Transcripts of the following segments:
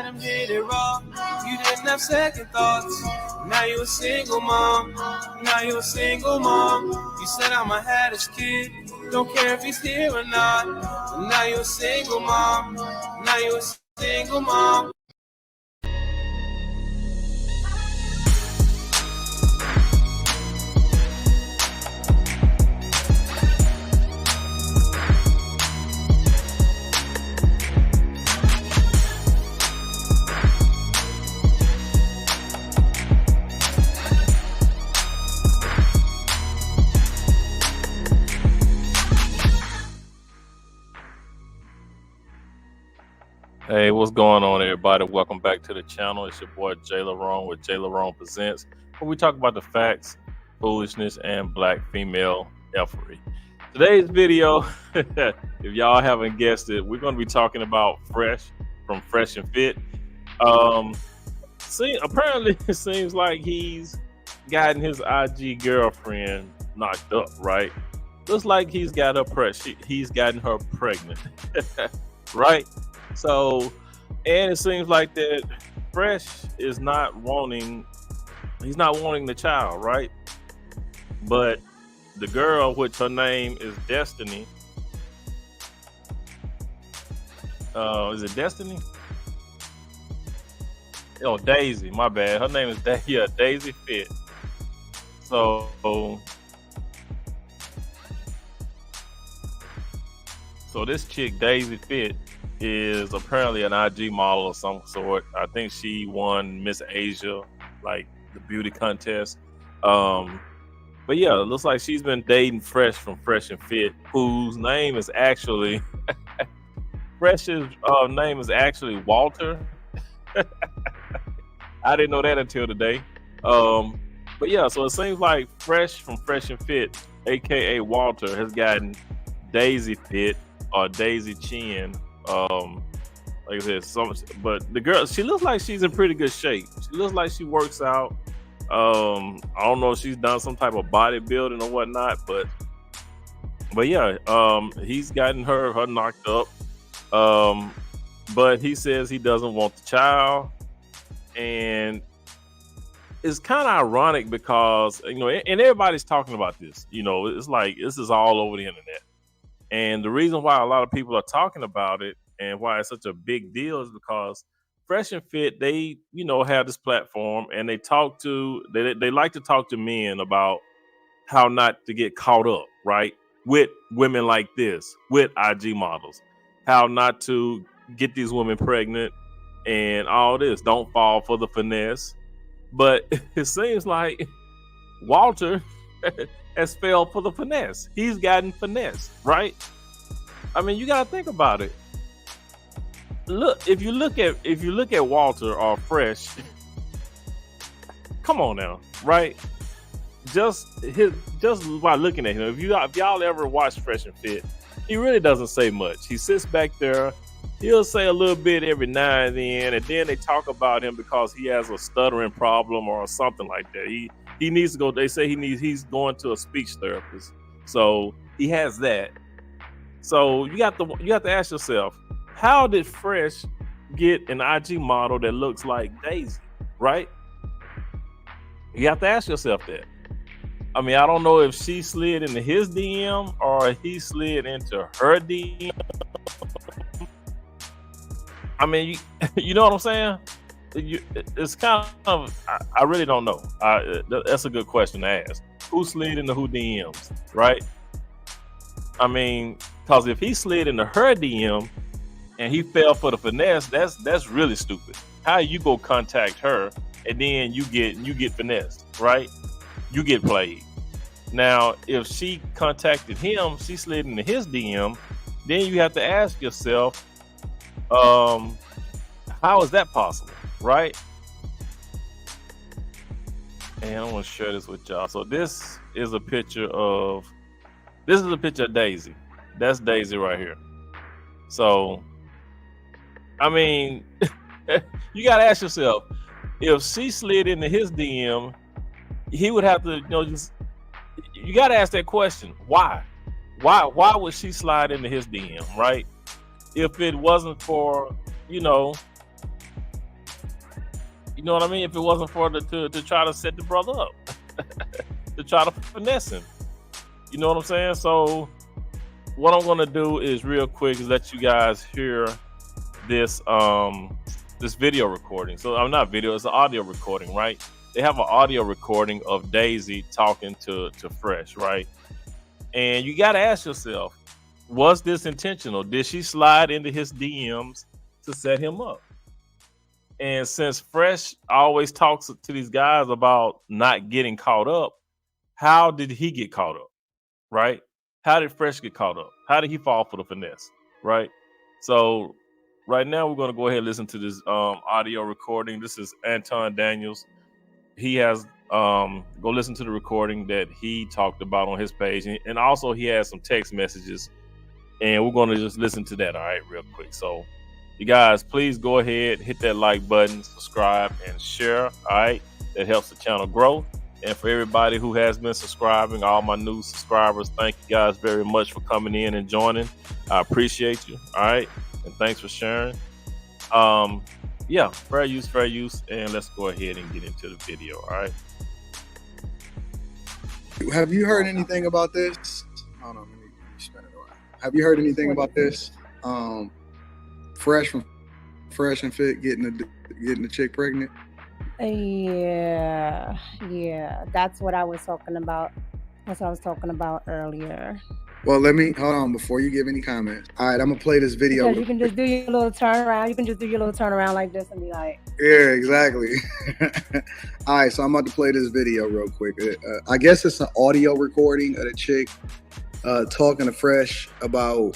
him hit it raw. You didn't have second thoughts. Now you a single mom. Now you a single mom. You said I'm a haddish kid. Don't care if he's here or not. But now you a single mom. Now you a single mom. Hey, what's going on, everybody? Welcome back to the channel. It's your boy JLerone with JLerone Presents, where we talk about the facts, foolishness, and black female effery. Today's video, if y'all haven't guessed it, we're going to be talking about Fresh from Fresh and Fit. Apparently, it seems like he's gotten his IG girlfriend knocked up, right? Looks like he's got her he's gotten her pregnant, right? So, and it seems like that Fresh is not wanting, he's not wanting the child, right? But the girl, which her name is Destiny, is it Destiny? Oh, Daisy, my bad. Her name is Daisy Fit. So this chick, Daisy Fit, is apparently an IG model of some sort. I think she won Miss Asia, like the beauty contest. But yeah, it looks like she's been dating Fresh from Fresh and Fit, whose name is actually Fresh's name is actually Walter. I didn't know that until today. But yeah, so it seems like Fresh from Fresh and Fit, aka Walter, has gotten Daisy Fit or Daisy Chin. Like I said, but the girl, she looks like she's in pretty good shape. She looks like she works out. I don't know if she's done some type of bodybuilding or whatnot, but yeah, he's gotten her knocked up. But he says he doesn't want the child, and it's kind of ironic because, you know, and everybody's talking about this. You know, it's like this is all over the internet. And the reason why a lot of people are talking about it and why it's such a big deal is because Fresh and Fit, they, you know, have this platform and they like to talk to men about how not to get caught up, right? With women like this, with IG models, how not to get these women pregnant and all this. Don't fall for the finesse. But it seems like Walter has fell for the finesse. He's gotten finesse, right? I mean, you gotta think about it. Look, if you look at Walter or Fresh, come on now, right? Just by looking at him, if y'all ever watch Fresh and Fit, he really doesn't say much. He sits back there. He'll say a little bit every now and then they talk about him because he has a stuttering problem or something like that. He needs to go. They say he's going to a speech therapist, so he has that. So you have to ask yourself, how did Fresh get an IG model that looks like Daisy, right? You have to ask yourself that. I mean, I don't know if she slid into his DM or he slid into her DM. I mean, you know what I'm saying? It's kind of, I really don't know. That's a good question to ask. Who slid into who DMs, right? I mean, because if he slid into her DM and he fell for the finesse, that's really stupid. How you go contact her and then you get finessed, right? You get played. Now, if she contacted him, she slid into his DM, then you have to ask yourself, how is that possible, right? And I want to share this with y'all. So this is a picture of Daisy. That's Daisy right here. So, I mean, you got to ask yourself, if she slid into his DM, he would have to, you got to ask that question. Why would she slide into his DM, right? If it wasn't for, You know what I mean? If it wasn't for to try to set the brother up, to try to finesse him. You know what I'm saying? So what I'm gonna do is real quick is let you guys hear this this video recording. So I'm not video, it's an audio recording, right? They have an audio recording of Daisy talking to Fresh, right? And you gotta ask yourself, was this intentional? Did she slide into his DMs to set him up? And since Fresh always talks to these guys about not getting caught up, how did he get caught up? Right? How did Fresh get caught up? How did he fall for the finesse? Right? So right now we're going to go ahead and listen to this audio recording. This is Anton Daniels. He has go listen to the recording that he talked about on his page, and also he has some text messages, and we're going to just listen to that, all right, real quick. So you guys, please go ahead, hit that like button, subscribe, and share, all right? That helps the channel grow. And for everybody who has been subscribing, all my new subscribers, thank you guys very much for coming in and joining. I appreciate you, all right? And thanks for sharing. Yeah, fair use, and let's go ahead and get into the video, all right? Have you heard anything about this? Hold on, let me spin it around. Have you heard anything about this? Fresh from Fresh and Fit getting the chick pregnant. Yeah, that's what I was talking about. That's what I was talking about earlier. Well, let me hold on before you give any comments. All right, I'm gonna play this video. Because you can just do your little turnaround. You can just do your little turnaround like this and be like, yeah, exactly. All right, so I'm about to play this video real quick. I guess it's an audio recording of the chick talking to Fresh about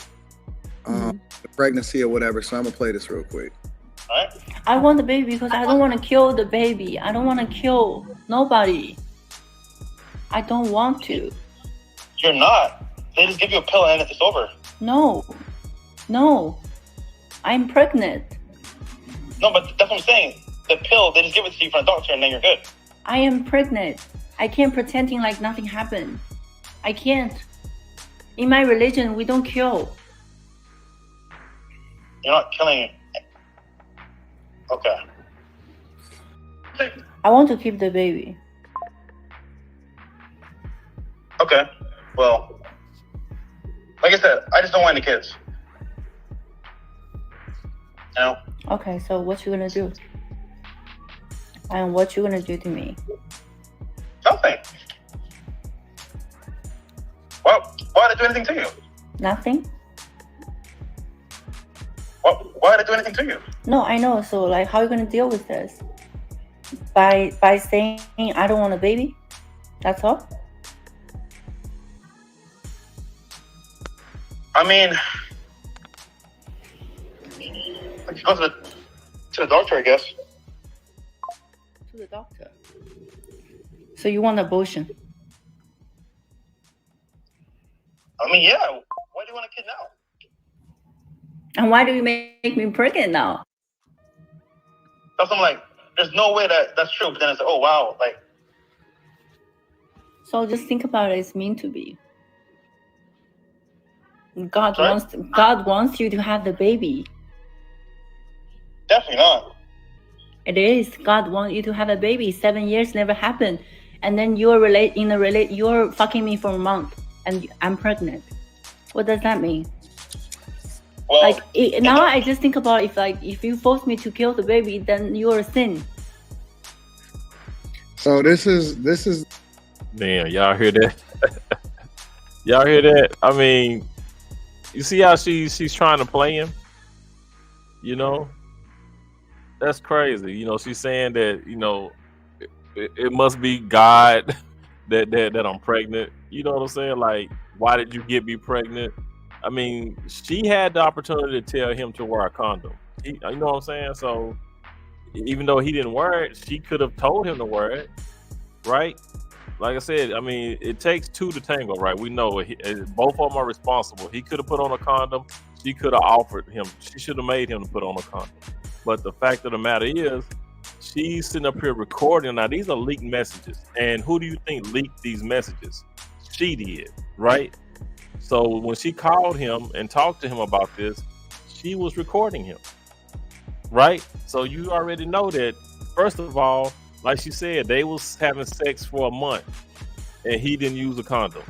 the pregnancy or whatever. So I'm gonna play this real quick. I want the baby because I don't want to kill the baby. I don't want to kill nobody. I don't want to. You're not. They just give you a pill and it's over. No. I'm pregnant. No, but that's what I'm saying. The pill, they just give it to you from a doctor and then you're good. I am pregnant. I can't pretending like nothing happened. I can't. In my religion, we don't kill. You're not killing. Okay. I want to keep the baby. Okay. Well, like I said, I just don't want any kids. You know? Okay, so what you gonna do? And what you gonna do to me? Nothing. Well, why did I do anything to you? Nothing? Why did I do anything to you? No, I know. So like, how are you gonna deal with this? By saying I don't want a baby? That's all? I mean, I could go to the doctor, I guess. To the doctor. So you want abortion? I mean, yeah. Why do you want a kid now? And why do you make me pregnant now? That's what I'm like. There's no way that's true. But then it's like, oh wow, like. So just think about it. It's meant to be. God wants you to have the baby. Definitely not. It is. God wants you to have a baby. 7 years never happened, and then you're fucking me for a month, and I'm pregnant. What does that mean? Well, now I just think about if you force me to kill the baby, then you're a sin. So this is. Damn, y'all hear that? Y'all hear that? I mean, you see how she's trying to play him? You know, that's crazy. You know, she's saying that, you know, it must be God that I'm pregnant. You know what I'm saying? Like, why did you get me pregnant? I mean, she had the opportunity to tell him to wear a condom. You know what I'm saying? So even though he didn't wear it, she could have told him to wear it, right? Like I said, I mean, it takes two to tango, right? We know both of them are responsible. He could have put on a condom. She could have offered him. She should have made him to put on a condom. But the fact of the matter is, she's sitting up here recording. Now, these are leaked messages. And who do you think leaked these messages? She did, right? So when she called him and talked to him about this, she was recording him, right? So you already know that first of all, like she said, they was having sex for a month, and he didn't use a condom.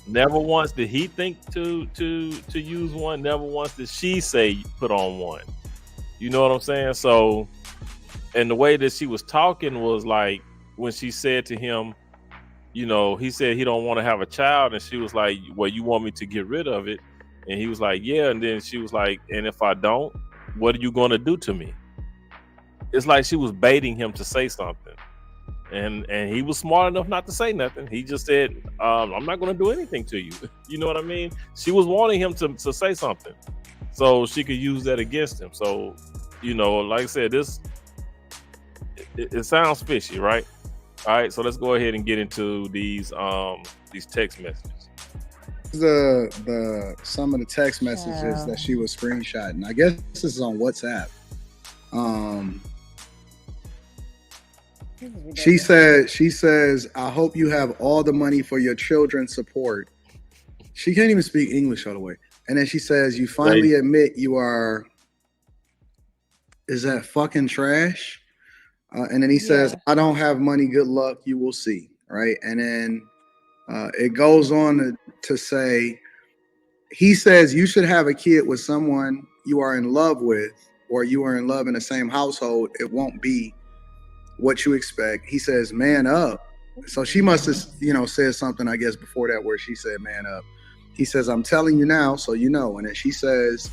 Never once did he think to use one. Never once did she say put on one. You know what I'm saying? So, and the way that she was talking was like when she said to him, you know, he said he don't want to have a child, and she was like, well, you want me to get rid of it? And he was like, yeah. And then she was like, and if I don't, what are you going to do to me? It's like she was baiting him to say something, and he was smart enough not to say nothing. He just said, I'm not going to do anything to you. You know what I mean? She was wanting him to say something so she could use that against him. So, you know, like I said, this it sounds fishy, right? All right, so let's go ahead and get into these text messages. The some of the text messages that she was screenshotting. I guess this is on WhatsApp. She says, I hope you have all the money for your children's support. She can't even speak English all the way. And then she says, you finally admit you are, is that fucking trash? And then he says, I don't have money. Good luck. You will see. Right. And then it goes on to say, he says you should have a kid with someone you are in love with, or you are in love in the same household. It won't be what you expect. He says, man up. So she must have, you know, said something, I guess, before that where she said, man up. He says, I'm telling you now, so you know. And then she says,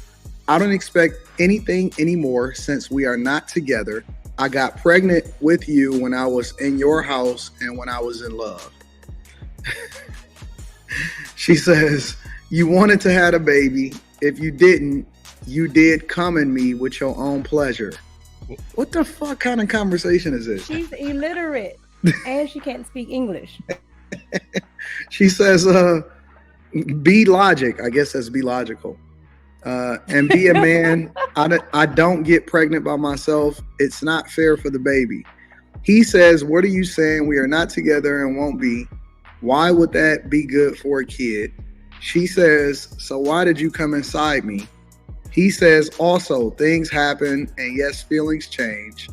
I don't expect anything anymore since we are not together. I got pregnant with you when I was in your house and when I was in love. She says, you wanted to have a baby. If you didn't, you did come in me with your own pleasure. What the fuck kind of conversation is this? She's illiterate and she can't speak English. She says, be logic. I guess that's be logical. And be a man. I don't get pregnant by myself. It's not fair for the baby. He says, what are you saying? We are not together and won't be. Why would that be good for a kid? She says, so why did you come inside me? He says, also, things happen, and yes, feelings change,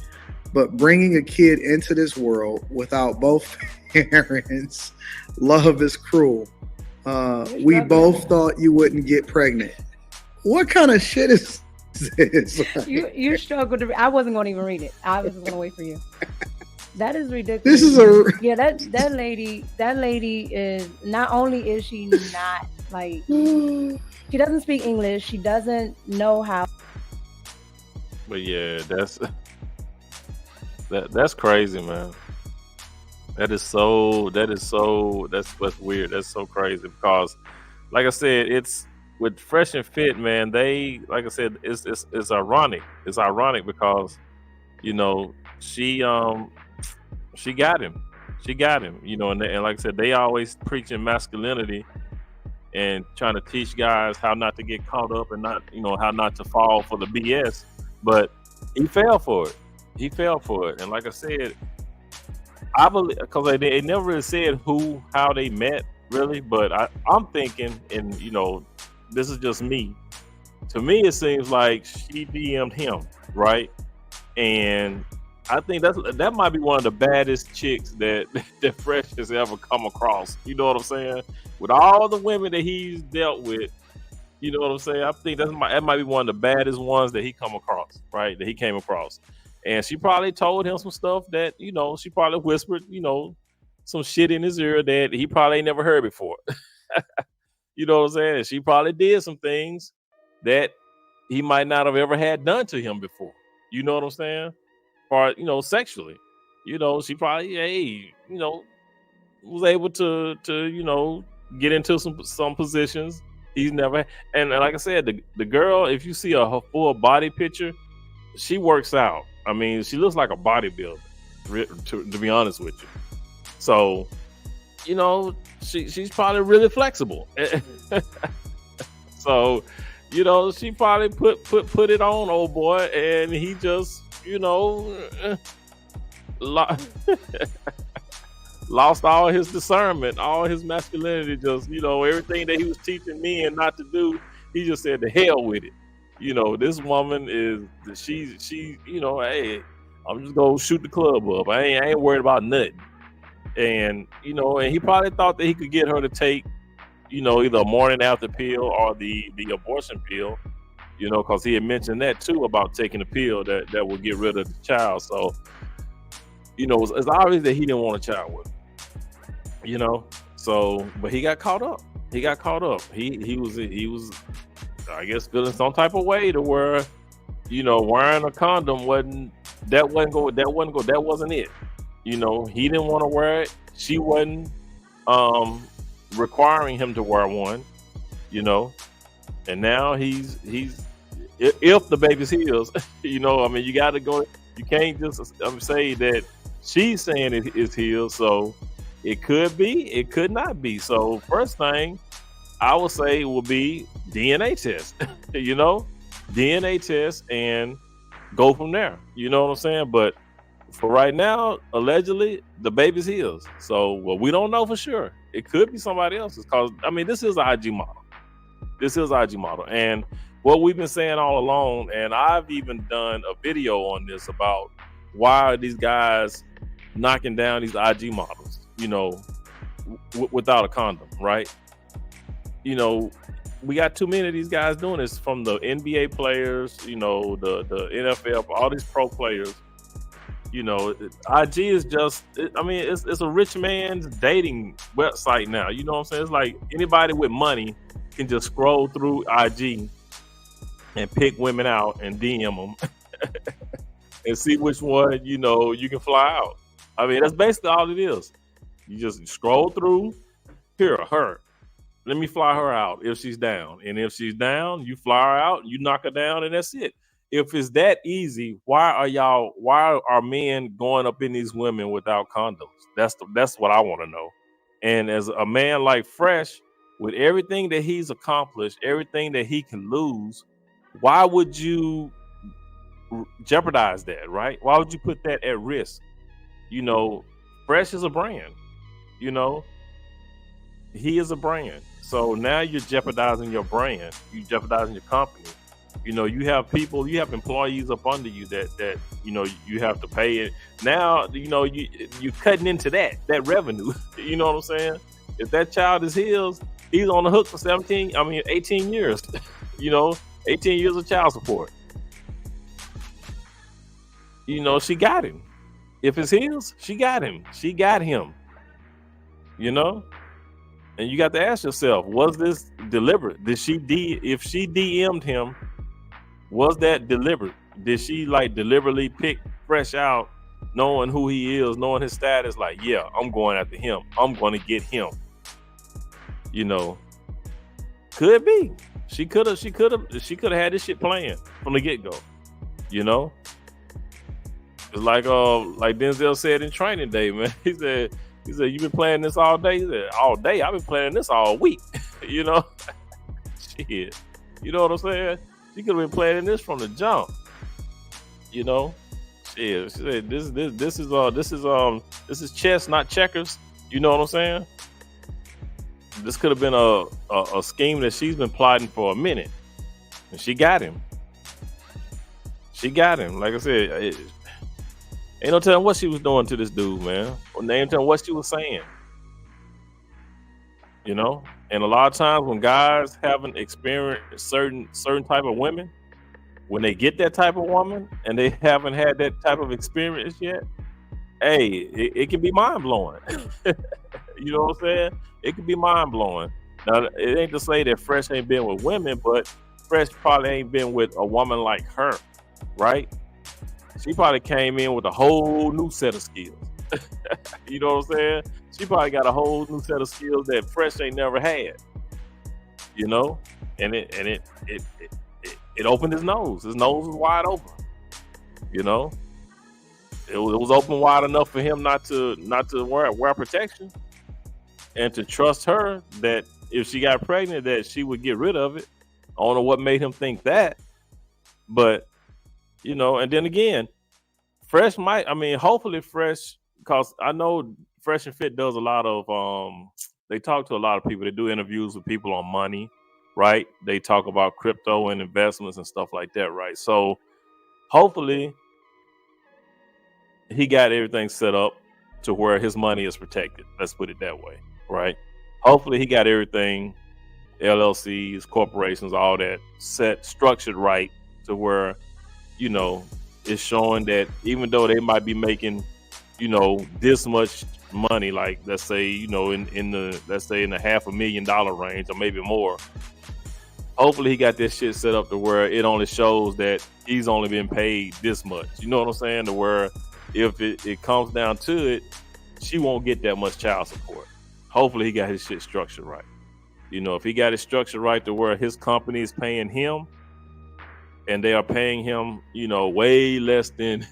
but bringing a kid into this world without both parents, love is cruel. We both thought you wouldn't get pregnant. What kind of shit is this? You struggled to. I wasn't going to even read it. I was going to wait for you. That is ridiculous. This is that lady is, not only is she not like, she doesn't speak English, she doesn't know how. But yeah, that's crazy, man. That's weird. That's so crazy because, like I said, it's with Fresh and Fit, man. They, like I said, it's ironic. It's ironic because, you know, she got him. She got him. You know, and like I said, they always preaching masculinity and trying to teach guys how not to get caught up and not, you know, how not to fall for the BS. But he fell for it. He fell for it. And like I said, I believe, because they never really said how they met, really. But I'm thinking, and you know, this is just me. To me, it seems like she DM'd him, right? And I think that might be one of the baddest chicks that Fresh has ever come across. You know what I'm saying? With all the women that he's dealt with, you know what I'm saying? I think that might be one of the baddest ones that he come across, right? That he came across. And she probably told him some stuff that, you know, she probably whispered, you know, some shit in his ear that he probably ain't never heard before. You know what I'm saying? And she probably did some things that he might not have ever had done to him before. You know what I'm saying? Or, you know, sexually. You know, she probably, you know, was able to you know, get into some positions he's never. And like I said, the girl, if you see her full body picture, she works out. I mean, she looks like a bodybuilder, to be honest with you. So, you know, she's probably really flexible. So, you know, she probably put it on old boy, and he just, you know, lost all his discernment, all his masculinity. Just, you know, everything that he was teaching men not to do, he just said, to hell with it. You know, this woman is, she, you know, hey, I'm gonna tell you, I'm just gonna shoot the club up. I ain't worried about nothing. And and he probably thought that he could get her to take, either a morning after pill or the abortion pill, because he had mentioned that too about taking a pill that will get rid of the child. So, it's obvious that he didn't want a child with her, So, but he got caught up. He was, I guess, feeling some type of way to where, wearing a condom wasn't it. He didn't want to wear it. She wasn't requiring him to wear one, and now he's if the baby's heels, you got to go. You can't just say that she's saying it is heels. So it could be, it could not be. So first thing I would say will be DNA test, DNA test, and go from there. You know what I'm saying? But for right now, allegedly, the baby's his. So, we don't know for sure. It could be somebody else's, because this is an IG model. And what we've been saying all along, and I've even done a video on this about why are these guys knocking down these IG models, without a condom, right? We got too many of these guys doing this, from the NBA players, the NFL, all these pro players. IG is just, it's a rich man's dating website now. You know what I'm saying? It's like anybody with money can just scroll through IG and pick women out and DM them and see which one, you can fly out. That's basically all it is. You just scroll through, here, her. Let me fly her out if she's down. And if she's down, you fly her out, you knock her down, and that's it. If it's that easy, why are men going up in these women without condoms? That's what I want to know. And as a man like Fresh, with everything that he's accomplished, everything that he can lose, why would you jeopardize that, right? Why would you put that at risk? Fresh is a brand, he is a brand. So now you're jeopardizing your brand, you're jeopardizing your company. You have people, you have employees up under you that you have to pay it. Now, you're cutting into that revenue. You know what I'm saying? If that child is his, he's on the hook for 18 years. 18 years of child support. She got him. If it's his, she got him. She got him. And you got to ask yourself, was this deliberate? If she DM'd him, was that deliberate? Did she deliberately pick Fresh out, knowing who he is, knowing his status? Like, yeah, I'm going after him. I'm going to get him. Could be. She could have had this shit planned from the get go. It's like Denzel said in Training Day, man. He said, you been playing this all day? He said, all day? I've been playing this all week. Shit. You know what I'm saying? She could have been playing this from the jump. Shit. She said, this is chess, not checkers. You know what I'm saying? This could have been a scheme that she's been plotting for a minute, and she got him. Like I said, ain't no telling what she was doing to this dude, man. Or ain't telling what she was saying. And a lot of times when guys haven't experienced certain type of women, when they get that type of woman and they haven't had that type of experience yet, hey, it can be mind blowing. You know what I'm saying? It can be mind blowing. Now, it ain't to say that Fresh ain't been with women, but Fresh probably ain't been with a woman like her, right? She probably came in with a whole new set of skills. You know what I'm saying? She probably got a whole new set of skills that Fresh ain't never had. And it opened his nose. His nose was wide open. It was open wide enough for him not to wear protection, and to trust her that if she got pregnant that she would get rid of it. I don't know what made him think that, but and then again, Fresh might. Hopefully Fresh, because I know Fresh and Fit does a lot of they talk to a lot of people. They do interviews with people on money, right? They talk about crypto and investments and stuff like that, right? So hopefully he got everything set up to where his money is protected. Let's put it that way, right? Hopefully he got everything, LLCs, corporations, all that structured right to where, you know, it's showing that even though they might be making, you know, this much money, like let's say, you know, in the $500,000 range or maybe more, hopefully he got this shit set up to where it only shows that he's only been paid this much. You know what I'm saying? To where if it comes down to it, she won't get that much child support. Hopefully he got his shit structured right. You know, if he got it structured right to where his company is paying him and they are paying him, you know, way less than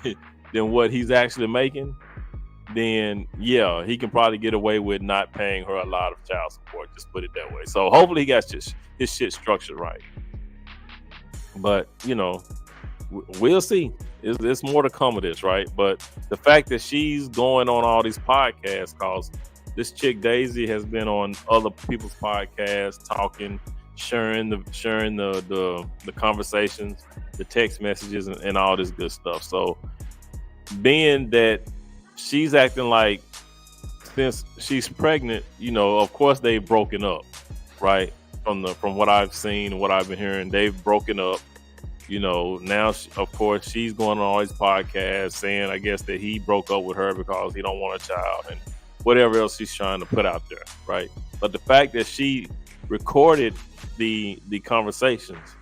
what he's actually making, then yeah, he can probably get away with not paying her a lot of child support. Just put it that way. So hopefully he got his shit structured right. But you know, we'll see. There's more to come of this, right? But the fact that she's going on all these podcasts, cause this chick Daisy has been on other people's podcasts, talking, sharing the conversations, the text messages, and all this good stuff. So being that she's acting like, since she's pregnant, you know, of course they've broken up, right? From what I've seen and what I've been hearing, they've broken up. You know, now of course she's going on all these podcasts saying, I guess, that he broke up with her because he don't want a child and whatever else she's trying to put out there, right? But the fact that she recorded the conversations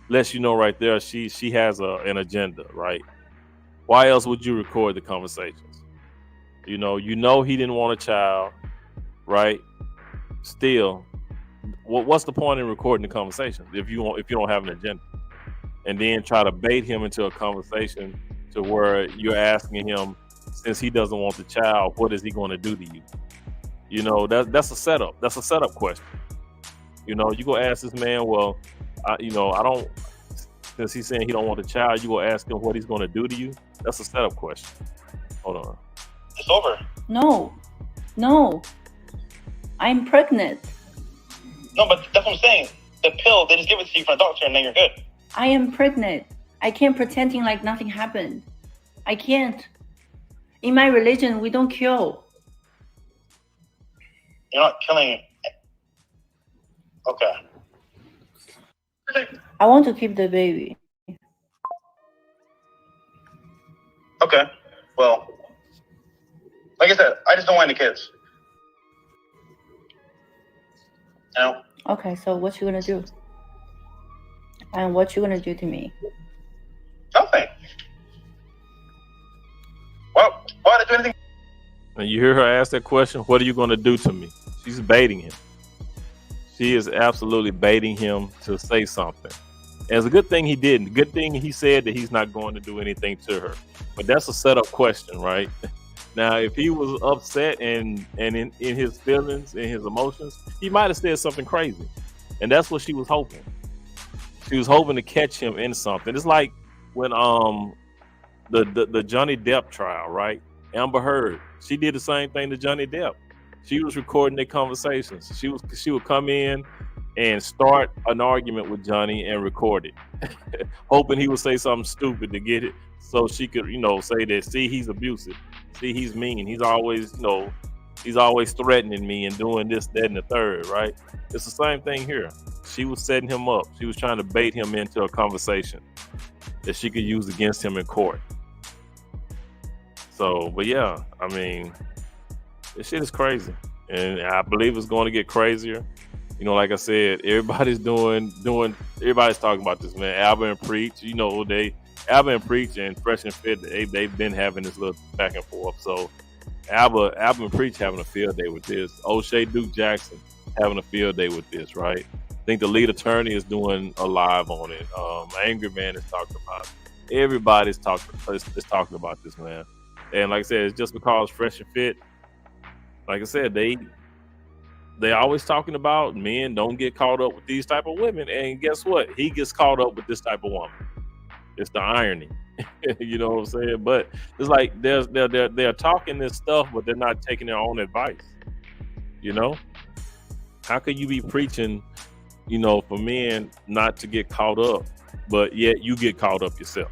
lets you know right there she has an agenda, right? Why else would you record the conversations? You know he didn't want a child, right? Still, what's the point in recording the conversations if you don't have an agenda? And then try to bait him into a conversation to where you're asking him, since he doesn't want the child, what is he going to do to you? You know, that's a setup. That's a setup question. You know, you go ask this man, well, I don't, since he's saying he don't want the child, you go ask him what he's going to do to you. That's a setup question. Hold on. It's over. No. I'm pregnant. No, but that's what I'm saying. The pill, they just give it to you from a doctor and then you're good. I am pregnant. I can't pretending like nothing happened. I can't. In my religion, we don't kill. You're not killing. Okay. I want to keep the baby. Okay. Well, like I said, I just don't want any kids. You know? Okay, so what you gonna do? And what you gonna do to me? Nothing. Well, why did I do anything? And you hear her ask that question, what are you going to do to me? She's baiting him. She is absolutely baiting him to say something. And it's a good thing he didn't. Good thing he said that he's not going to do anything to her. But that's a setup question, right? Now, if he was upset and in his feelings, in his emotions, he might have said something crazy. And that's what she was hoping. She was hoping to catch him in something. It's like when the Johnny Depp trial, right? Amber Heard, she did the same thing to Johnny Depp. She was recording their conversations. She would come in and start an argument with Johnny and record it, hoping he would say something stupid to get it, so she could, you know, say that, see, he's abusive, see, he's mean, he's always threatening me and doing this, that, and the third, right? It's the same thing here. She was setting him up. She was trying to bait him into a conversation that she could use against him in court. So, but yeah, I mean, this shit is crazy, and I believe it's going to get crazier. You know, like I said, everybody's talking about this, man. Alba and Preach, you know, Alba and Preach and Fresh and Fit, they've been having this little back and forth. So Alba and Preach having a field day with this. O'Shea Duke Jackson having a field day with this, right? I think the lead attorney is doing a live on it. Angry Man is talking about it. Everybody's talking about this, man. And like I said, it's just because Fresh and Fit, like I said, they always talking about men don't get caught up with these type of women. And guess what? He gets caught up with this type of woman. It's the irony. You know what I'm saying? But it's like they're talking this stuff, but they're not taking their own advice. You know? How can you be preaching, you know, for men not to get caught up, but yet you get caught up yourself?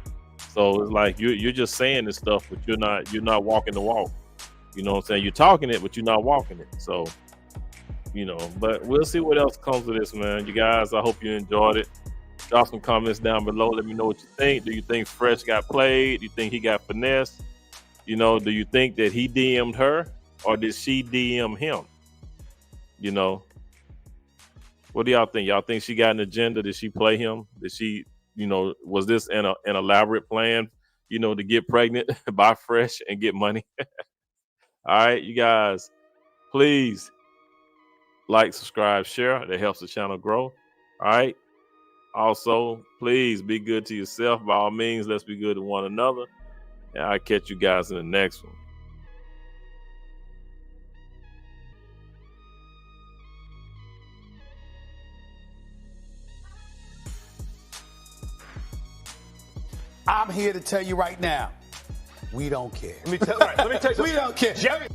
So it's like you're just saying this stuff, but you're not walking the walk. You know what I'm saying? You're talking it, but you're not walking it. So, but we'll see what else comes of this, man. You guys, I hope you enjoyed it. Drop some comments down below. Let me know what you think. Do you think Fresh got played? Do you think he got finessed? Do you think that he DM'd her or did she DM him? What do y'all think? Y'all think she got an agenda? Did she play him? Did she, was this an elaborate plan, to get pregnant, buy Fresh and get money? All right, you guys, please like, subscribe, share. That helps the channel grow. All right. Also, please be good to yourself. By all means, let's be good to one another. And I'll catch you guys in the next one. I'm here to tell you right now, we don't care. Let me tell you, we don't care. Jerry.